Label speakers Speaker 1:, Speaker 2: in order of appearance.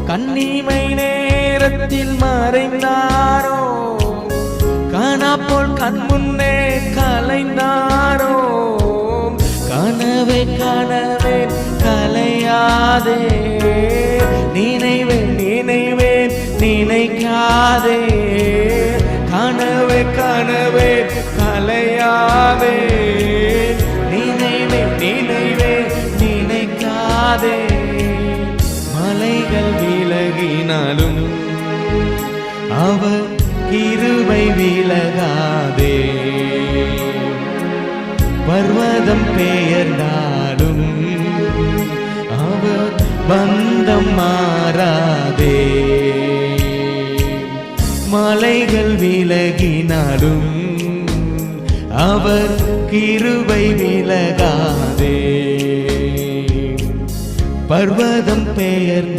Speaker 1: கண்ணிமை நேரத்தில் மறைந்தாரோ, காணாப்போல் கண் முன்னே கலைந்தாரோ. கனவே கனவே கலையாதே, நினைவேன் நினைவேன் நினைக்காதே. கனவே கனவே கலையாதே, நினைவேன் நினைவேன் நினைக்காதே. மலைகள் விலகினாலும் அவர் கிருபை விலகாதே. பர்வதம் பெயர்ந்தாலும் அவர் பந்தம் மாறாதே. மலைகள் விலகினாலும் அவர் கிருபை விலகாதே. பர்வதம் பெயர்